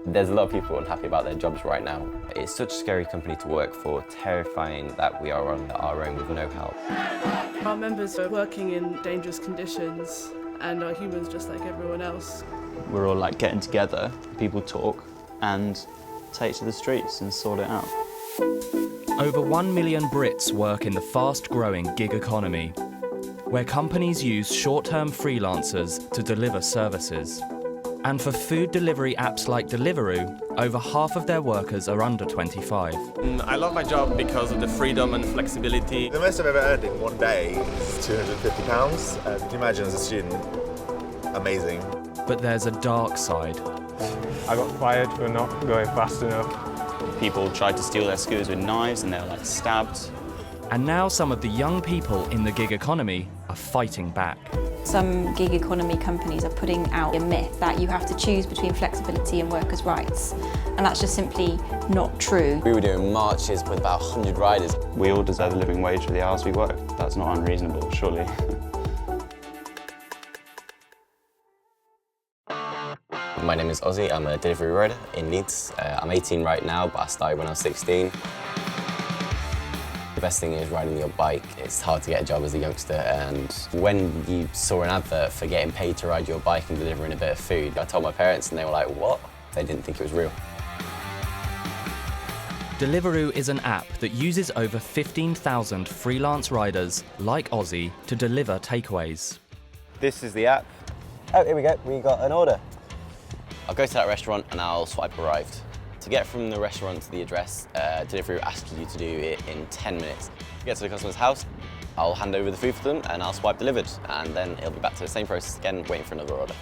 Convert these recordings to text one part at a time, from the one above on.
There's a lot of people unhappy about their jobs right now. It's such a scary company to work for, terrifying that we are on our own with no help. Our members are working in dangerous conditions and are humans just like everyone else. We're all like getting together, people talk and take to the streets and sort it out. Over 1 million Brits work in the fast-growing gig economy, where companies use short-term freelancers to deliver services. And for food delivery apps like Deliveroo, over half of their workers are under 25. I love my job because of the freedom and flexibility. The most I've ever earned in one day is £250. Can you imagine as a student? Amazing. But there's a dark side. I got fired for not going fast enough. People tried to steal their scooters with knives and they were like stabbed. And now some of the young people in the gig economy are fighting back. Some gig economy companies are putting out a myth that you have to choose between flexibility and workers' rights, and that's just simply not true. We were doing marches with about 100 riders. We all deserve a living wage for the hours we work. That's not unreasonable, surely. My name is Ozzy, I'm a delivery rider in Leeds. I'm 18 right now, but I started when I was 16. The best thing is riding your bike. It's hard to get a job as a youngster, and when you saw an advert for getting paid to ride your bike and delivering a bit of food, I told my parents and they were like, what? They didn't think it was real. Deliveroo is an app that uses over 15,000 freelance riders like Ozzy to deliver takeaways. This is the app. Oh, here we go, we got an order. I'll go to that restaurant and I'll swipe arrived. To get from the restaurant to the address, Deliveroo asks you to do it in 10 minutes. To get to the customer's house, I'll hand over the food for them and I'll swipe delivered, and then it'll be back to the same process again, waiting for another order.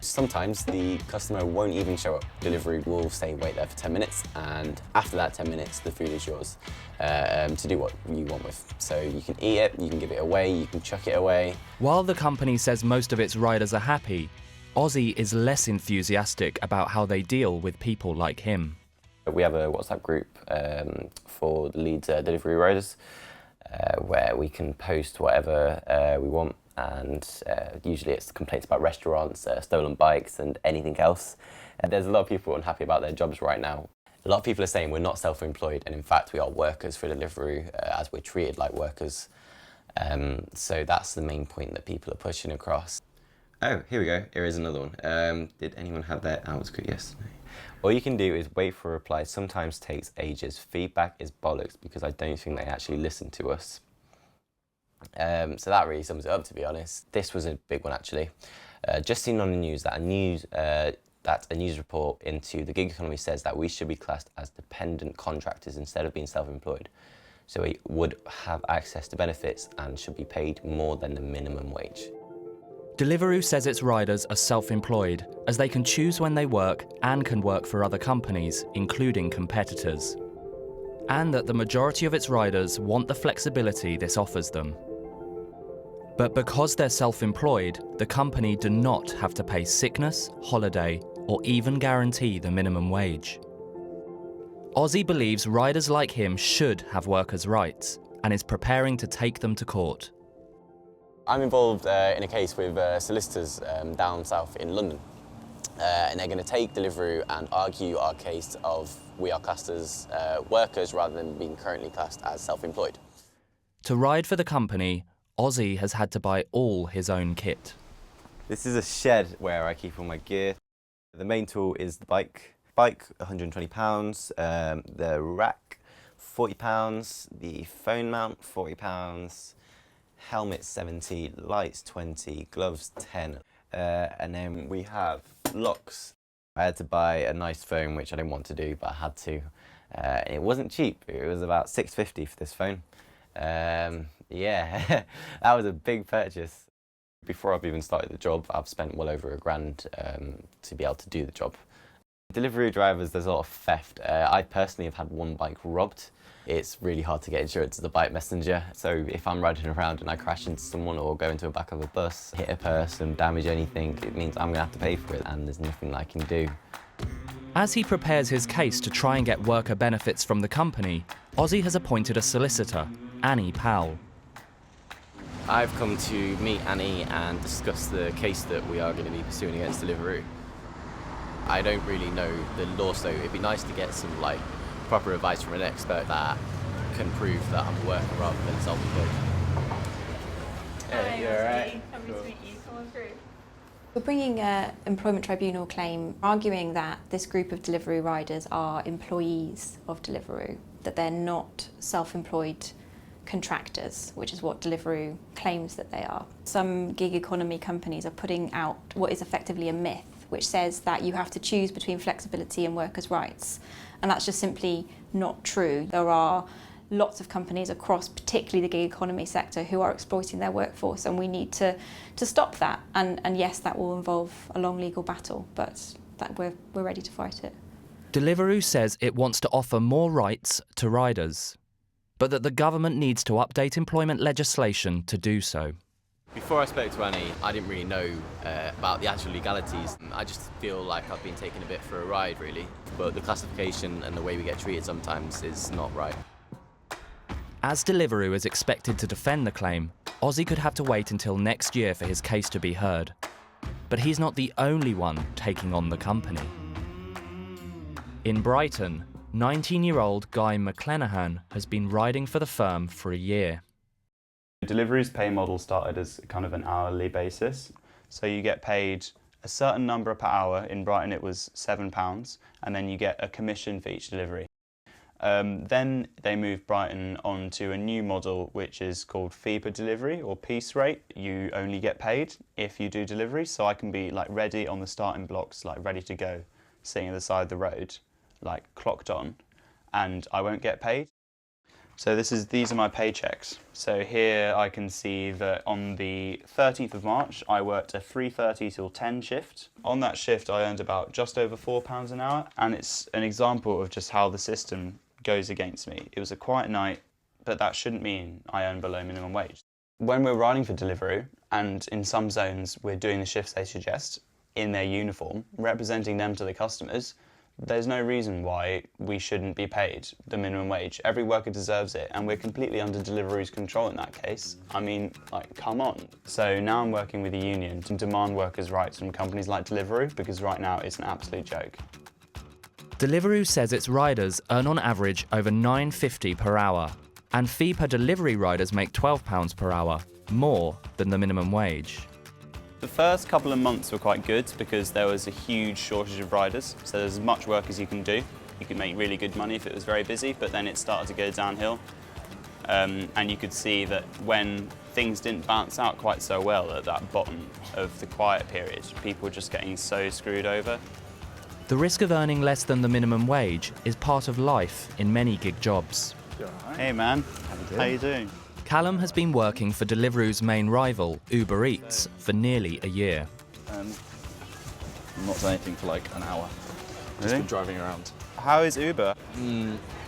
Sometimes the customer won't even show up. Deliveroo will say wait there for 10 minutes, and after that 10 minutes, the food is yours to do what you want with. So you can eat it, you can give it away, you can chuck it away. While the company says most of its riders are happy, Ozzy is less enthusiastic about how they deal with people like him. We have a WhatsApp group for the Leeds delivery riders where we can post whatever we want, and usually it's complaints about restaurants, stolen bikes and anything else. There's a lot of people unhappy about their jobs right now. A lot of people are saying we're not self-employed, and in fact we are workers for Deliveroo as we're treated like workers. So that's the main point that people are pushing across. Oh, here we go. Here is another one. Did anyone have their hours quick? Yes. No. All you can do is wait for a reply. Sometimes takes ages. Feedback is bollocks because I don't think they actually listen to us. So that really sums it up, to be honest. This was a big one, actually. Just seen on the news that a news report into the gig economy says that we should be classed as dependent contractors instead of being self-employed. So we would have access to benefits and should be paid more than the minimum wage. Deliveroo says its riders are self-employed, as they can choose when they work and can work for other companies, including competitors. And that the majority of its riders want the flexibility this offers them. But because they're self-employed, the company do not have to pay sickness, holiday, or even guarantee the minimum wage. Ozzy believes riders like him should have workers' rights, and is preparing to take them to court. I'm involved in a case with solicitors down south in London, and they're going to take Deliveroo and argue our case of we are classed as workers rather than being currently classed as self-employed. To ride for the company, Ozzy has had to buy all his own kit. This is a shed where I keep all my gear. The main tool is the bike. Bike, £120, the rack, £40, the phone mount, £40, helmet 70, lights 20, gloves 10, and then we have locks. I had to buy a nice phone, which I didn't want to do, but I had to. It wasn't cheap. It was about £650 for this phone. Yeah, that was a big purchase. Before I've even started the job, I've spent well over £1,000 to be able to do the job. Delivery drivers, there's a lot of theft. I personally have had one bike robbed. It's really hard to get insurance as a bike messenger, so if I'm riding around and I crash into someone or go into the back of a bus, hit a person, damage anything, it means I'm going to have to pay for it, and there's nothing I can do. As he prepares his case to try and get worker benefits from the company, Ozzy has appointed a solicitor, Annie Powell. I've come to meet Annie and discuss the case that we are going to be pursuing against Deliveroo. I don't really know the law, so it'd be nice to get some like proper advice from an expert that can prove that I'm a worker rather than self-employed. Hey, you're right. Lovely to meet you. Come on through. We're bringing an employment tribunal claim arguing that this group of Deliveroo riders are employees of Deliveroo, that they're not self-employed contractors, which is what Deliveroo claims that they are. Some gig economy companies are putting out what is effectively a myth, which says that you have to choose between flexibility and workers' rights. And that's just simply not true. There are lots of companies across particularly the gig economy sector who are exploiting their workforce, and we need to stop that. And yes, that will involve a long legal battle, but that we're ready to fight it. Deliveroo says it wants to offer more rights to riders, but that the government needs to update employment legislation to do so. Before I spoke to Annie, I didn't really know about the actual legalities. I just feel like I've been taken a bit for a ride, really. But the classification and the way we get treated sometimes is not right. As Deliveroo is expected to defend the claim, Ozzy could have to wait until next year for his case to be heard. But he's not the only one taking on the company. In Brighton, 19-year-old Guy McClenahan has been riding for the firm for a year. Deliveroo's pay model started as kind of an hourly basis. So you get paid a certain number per hour. In Brighton it was £7, and then you get a commission for each delivery. Then they moved Brighton on to a new model which is called fee per delivery, or piece rate. You only get paid if you do delivery, so I can be like ready on the starting blocks, like ready to go, sitting at the side of the road, like clocked on, and I won't get paid. So these are my paychecks. So here I can see that on the 13th of March, I worked a 3:30 till 10 shift. On that shift, I earned about just over £4 an hour, and it's an example of just how the system goes against me. It was a quiet night, but that shouldn't mean I earn below minimum wage. When we're riding for Deliveroo, and in some zones we're doing the shifts they suggest in their uniform, representing them to the customers, there's no reason why we shouldn't be paid the minimum wage. Every worker deserves it, and we're completely under Deliveroo's control in that case. I mean, like, come on. So now I'm working with a union to demand workers' rights from companies like Deliveroo, because right now it's an absolute joke. Deliveroo says its riders earn on average over £9.50 per hour, and fee per delivery riders make £12 per hour, more than the minimum wage. The first couple of months were quite good because there was a huge shortage of riders, so there's as much work as you can do. You could make really good money if it was very busy, but then it started to go downhill. And you could see that when things didn't balance out quite so well at that bottom of the quiet period, people were just getting so screwed over. The risk of earning less than the minimum wage is part of life in many gig jobs. Hey man, how you doing? Callum has been working for Deliveroo's main rival, Uber Eats, for nearly a year. I've not done anything for like an hour. Just Really? been driving around. How is Uber?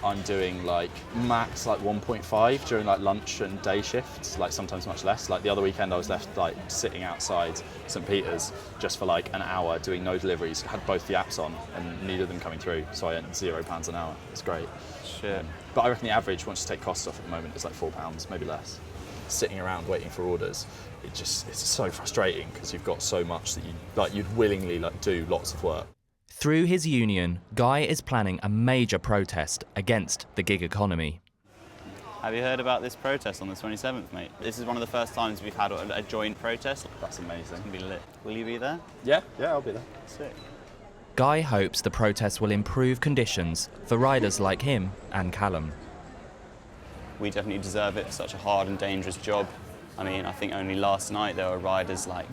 I'm doing like max like 1.5 during like lunch and day shifts, like sometimes much less. Like the other weekend I was left like sitting outside St. Peter's just for like an hour doing no deliveries. Had both the apps on and neither of them coming through, so I earned £0 an hour. It's great. Shit. But I reckon the average, once you take costs off at the moment, is like £4, maybe less. Sitting around waiting for orders, it's so frustrating because you've got so much that you'd willingly like do lots of work. Through his union, Guy is planning a major protest against the gig economy. Have you heard about this protest on the 27th, mate? This is one of the first times we've had a joint protest. That's amazing. It's gonna be lit. Will you be there? Yeah, I'll be there. Sick. Guy hopes the protest will improve conditions for riders like him and Callum. We definitely deserve it for such a hard and dangerous job. I mean, I think only last night there were riders like,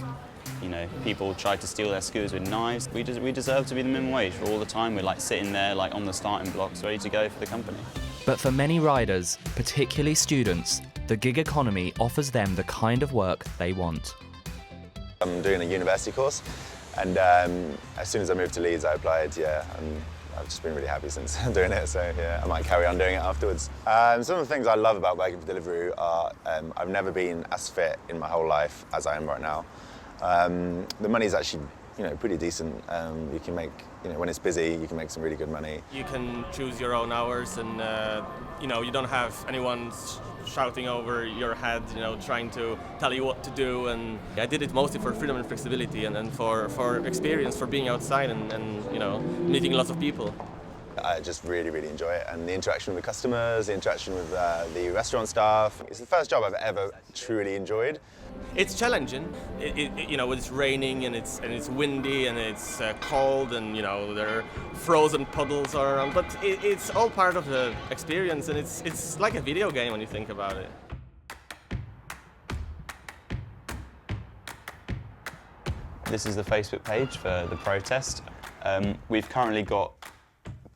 you know, people tried to steal their scooters with knives. We deserve to be the minimum wage for all the time. We're like sitting there like on the starting blocks ready to go for the company. But for many riders, particularly students, the gig economy offers them the kind of work they want. I'm doing a university course, and as soon as I moved to Leeds I applied, and I've just been really happy since doing it, so yeah, I might carry on doing it afterwards. Some of the things I love about working for Deliveroo are I've never been as fit in my whole life as I am right now. The money's actually pretty decent. You can make, when it's busy, you can make some really good money. You can choose your own hours, and you don't have anyone shouting over your head, trying to tell you what to do. And I did it mostly for freedom and flexibility, and for experience, for being outside and meeting lots of people. I just really, really enjoy it, and the interaction with the customers, the interaction with the restaurant staff. It's the first job I've ever truly enjoyed. It's challenging. It's raining and it's windy and it's cold, and there are frozen puddles around. But it's all part of the experience, and it's like a video game when you think about it. This is the Facebook page for the protest. We've currently got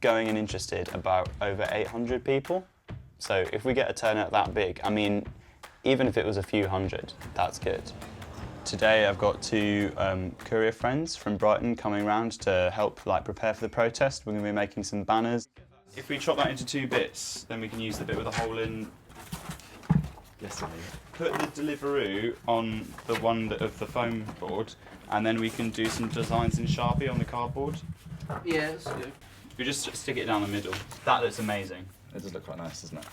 going and interested about over 800 people. So if we get a turnout that big, I mean, even if it was a few hundred, that's good. Today I've got two courier friends from Brighton coming round to help prepare for the protest. We're going to be making some banners. If we chop that into 2 bits, then we can use the bit with a hole in. Yes, put the Deliveroo on the one of the foam board, and then we can do some designs in Sharpie on the cardboard. Yeah, that's good. We just stick it down the middle. That looks amazing. It does look quite nice, doesn't it?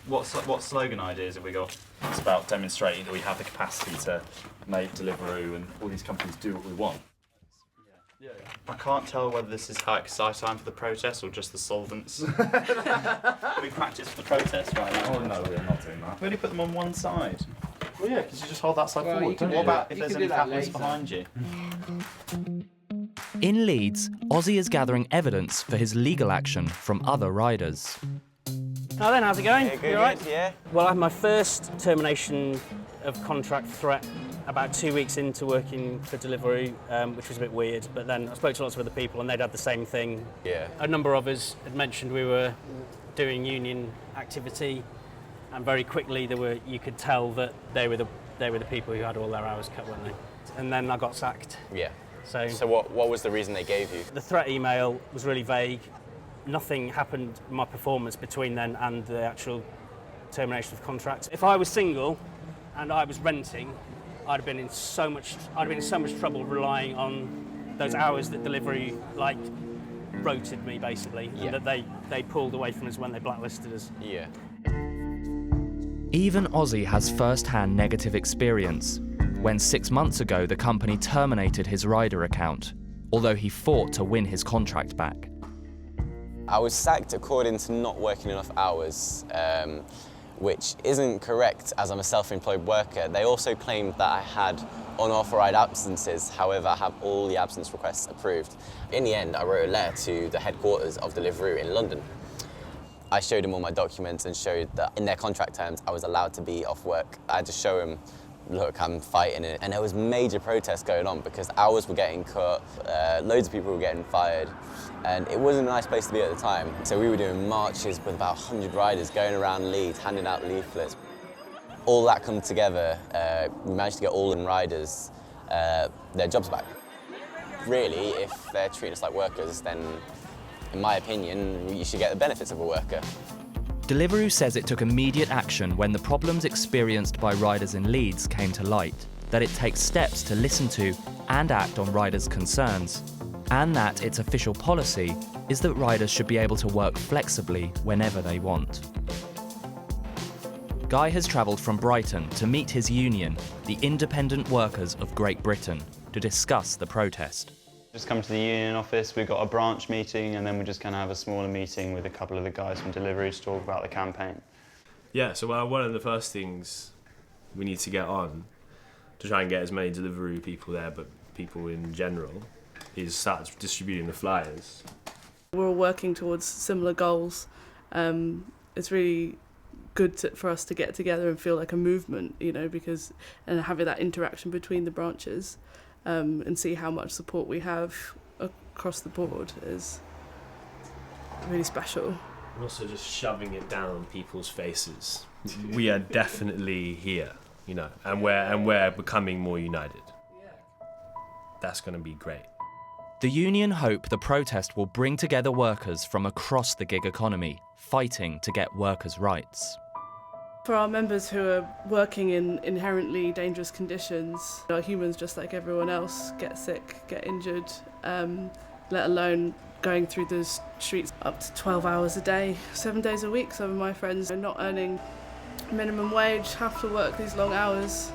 What slogan ideas have we got? It's about demonstrating that we have the capacity to make Deliveroo and all these companies do what we want. I can't tell whether this is exciting time for the protest or just the solvents. We practice for the protest right now. Oh no, we're not doing that. We only put them on one side. Well, yeah, because you just hold that side forward. What about if there's any catalysts behind you? In Leeds, Ozzy is gathering evidence for his legal action from other riders. Now then, how's it going? Yeah, good, You all right? yeah. Well, I had my first termination of contract threat about 2 weeks into working for Deliveroo, which was a bit weird, but then I spoke to lots of other people and they'd had the same thing. Yeah. A number of us had mentioned we were doing union activity, and very quickly you could tell that they were the people who had all their hours cut, weren't they? And then I got sacked. Yeah. So what was the reason they gave you? the threat email was really vague. Nothing happened in my performance between then and the actual termination of contract. If I was single and I was renting, I'd have been in so much trouble relying on those hours that Deliveroo rotated me basically, Yeah. and that they pulled away from us when they blacklisted us. Yeah. Even Ozzy has first-hand negative experience when 6 months ago the company terminated his rider account, although he fought to win his contract back. I was sacked according to not working enough hours, which isn't correct as I'm a self-employed worker. They also claimed that I had unauthorised absences, however I have all the absence requests approved. In the end, I wrote a letter to the headquarters of Deliveroo in London. I showed them all my documents and showed that in their contract terms I was allowed to be off work. I had to show them, look, I'm fighting it. And there was major protests going on because hours were getting cut, loads of people were getting fired, and it wasn't a nice place to be at the time. So we were doing marches with about 100 riders going around Leeds, handing out leaflets. All that come together, we managed to get all the riders their jobs back. Really, if they're treating us like workers, then in my opinion, you should get the benefits of a worker. Deliveroo says it took immediate action when the problems experienced by riders in Leeds came to light, that it takes steps to listen to and act on riders' concerns, and that its official policy is that riders should be able to work flexibly whenever they want. Guy has travelled from Brighton to meet his union, the Independent Workers of Great Britain, to discuss the protest. Just come to the union office, we've got a branch meeting, and then we're just going to have a smaller meeting with a couple of the guys from Deliveroo to talk about the campaign. Yeah, so one of the first things we need to get on to try and get as many Deliveroo people there, but people in general, is start distributing the flyers. We're all working towards similar goals. It's really good for us to get together and feel like a movement, because and having that interaction between the branches. And see how much support we have across the board is really special. And also just shoving it down people's faces. We are definitely here, and we're becoming more united. That's going to be great. The union hope the protest will bring together workers from across the gig economy, fighting to get workers' rights. For our members who are working in inherently dangerous conditions, are humans just like everyone else, get sick, get injured, let alone going through the streets up to 12 hours a day, 7 days a week. Some of my friends are not earning minimum wage, have to work these long hours,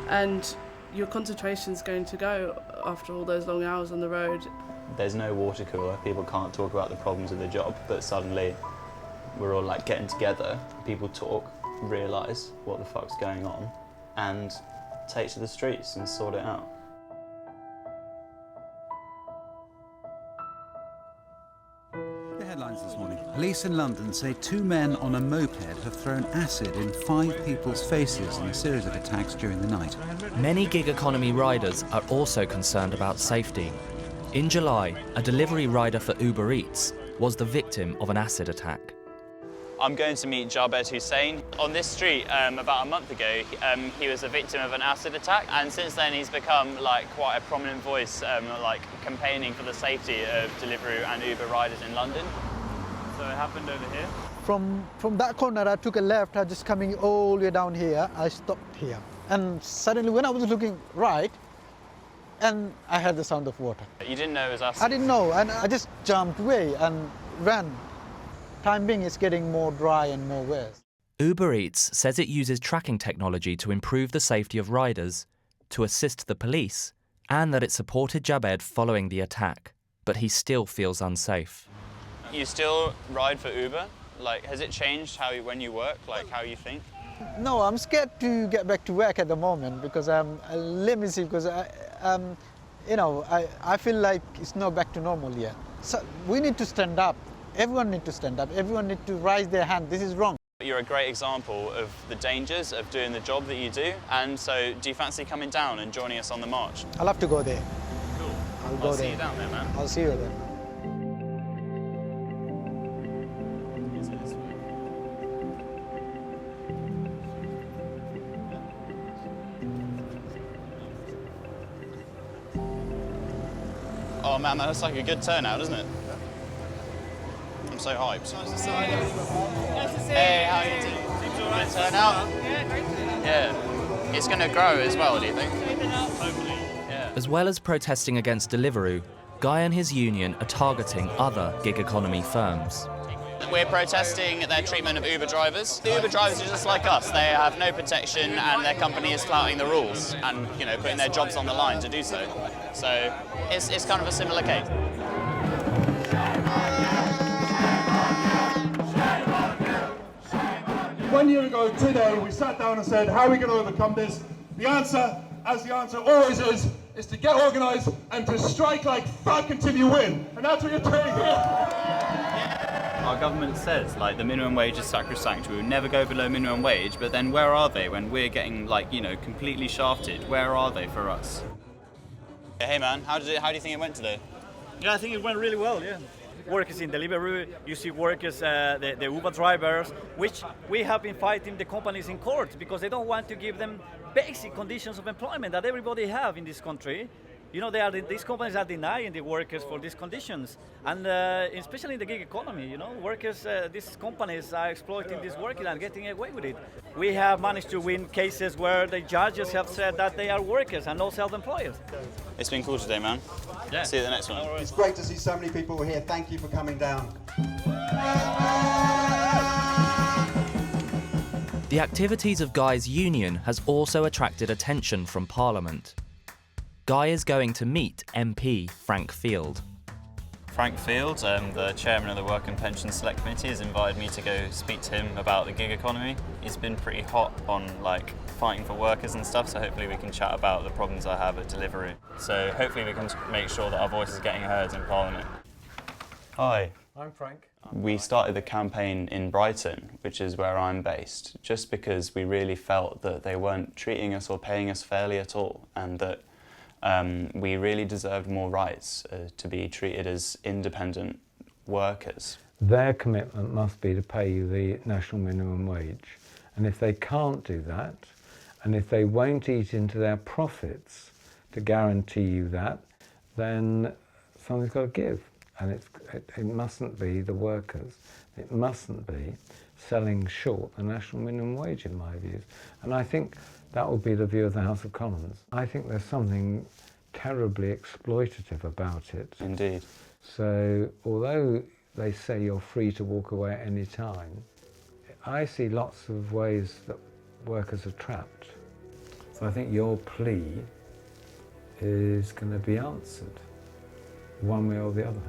and your concentration's going to go after all those long hours on the road. There's no water cooler, people can't talk about the problems of the job, but suddenly we're all like getting together, people talk, realise what the fuck's going on, and take to the streets and sort it out. The headlines this morning. Police in London say 2 men on a moped have thrown acid in 5 people's faces in a series of attacks during the night. Many gig economy riders are also concerned about safety. In July, a delivery rider for Uber Eats was the victim of an acid attack. I'm going to meet Jabed Hussein. On this street, about a month ago, he was a victim of an acid attack, and since then he's become like quite a prominent voice, like campaigning for the safety of Deliveroo and Uber riders in London. So it happened over here. From that corner, I took a left. I just coming all the way down here. I stopped here, and suddenly, when I was looking right, and I heard the sound of water. You didn't know it was acid? I didn't know, and I just jumped away and ran. Time being, it's getting more dry and more worse. Uber Eats says it uses tracking technology to improve the safety of riders, to assist the police, and that it supported Jabed following the attack, but he still feels unsafe. You still ride for Uber? Like, has it changed when you work, like how you think? No, I'm scared to get back to work at the moment because let me see, because I feel like it's not back to normal yet. So we need to stand up. Everyone needs to stand up. Everyone needs to raise their hand. This is wrong. You're a great example of the dangers of doing the job that you do. And so, do you fancy coming down and joining us on the march? I'll have to go there. Cool. I'll go there. See you down there, man. I'll see you there. Oh man, that looks like a good turnout, doesn't it? I'm so hyped. Nice to see you. Hey, how are you doing? Good turnout? Yeah, great turnout. Yeah. It's going to grow as well, do you think? Hopefully. Yeah. As well as protesting against Deliveroo, Guy and his union are targeting other gig economy firms. We're protesting their treatment of Uber drivers. The Uber drivers are just like us. They have no protection and their company is flouting the rules and, putting their jobs on the line to do so. So it's kind of a similar case. 1 year ago today, we sat down and said, how are we going to overcome this? The answer, as the answer always is to get organised and to strike like fuck until you win. And that's what you're doing here. Our government says, the minimum wage is sacrosanct. We will never go below minimum wage, but then where are they when we're getting, completely shafted? Where are they for us? Hey man, how do you think it went today? Yeah, I think it went really well, yeah. Workers in Deliveroo, you see workers, the Uber drivers, which we have been fighting the companies in court because they don't want to give them basic conditions of employment that everybody have in this country. These companies are denying the workers for these conditions, and especially in the gig economy, workers, these companies are exploiting this working and getting away with it. We have managed to win cases where the judges have said that they are workers and not self-employed. It's been cool today, man. Yeah. See you at the next one. It's great to see so many people here. Thank you for coming down. The activities of Guy's union has also attracted attention from Parliament. Guy is going to meet MP Frank Field. Frank Field, the chairman of the Work and Pension Select Committee, has invited me to go speak to him about the gig economy. He's been pretty hot on fighting for workers and stuff, so hopefully we can chat about the problems I have at Deliveroo. So hopefully we can make sure that our voice is getting heard in Parliament. Hi. I'm Frank. We started the campaign in Brighton, which is where I'm based, just because we really felt that they weren't treating us or paying us fairly at all, and that we really deserved more rights to be treated as independent workers. Their commitment must be to pay you the national minimum wage. And if they can't do that, and if they won't eat into their profits to guarantee you that, then something's got to give. And it mustn't be the workers. It mustn't be selling short the national minimum wage, in my views. And I think that will be the view of the House of Commons. I think there's something terribly exploitative about it. Indeed. So although they say you're free to walk away at any time, I see lots of ways that workers are trapped. So I think your plea is going to be answered one way or the other.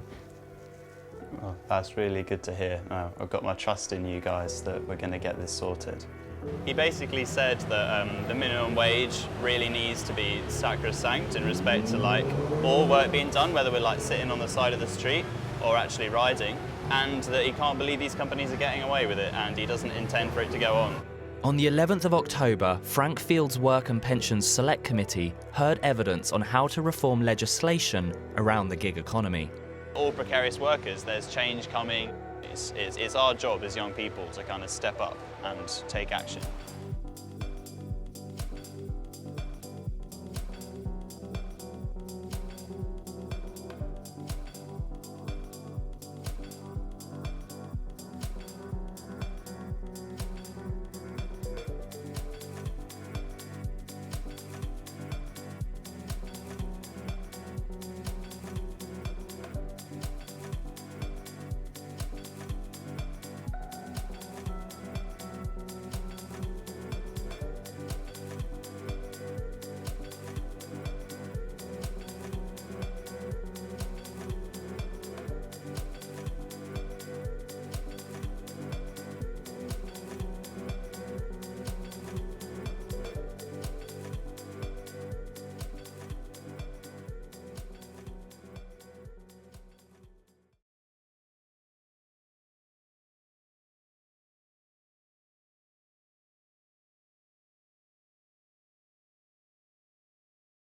Well, that's really good to hear. I've got my trust in you guys that we're going to get this sorted. He basically said that the minimum wage really needs to be sacrosanct in respect to like all work being done, whether we're like sitting on the side of the street or actually riding, and that he can't believe these companies are getting away with it, and he doesn't intend for it to go on. On the 11th of October, Frank Field's Work and Pensions Select Committee heard evidence on how to reform legislation around the gig economy. All precarious workers, there's change coming. It's our job as young people to kind of step up and take action.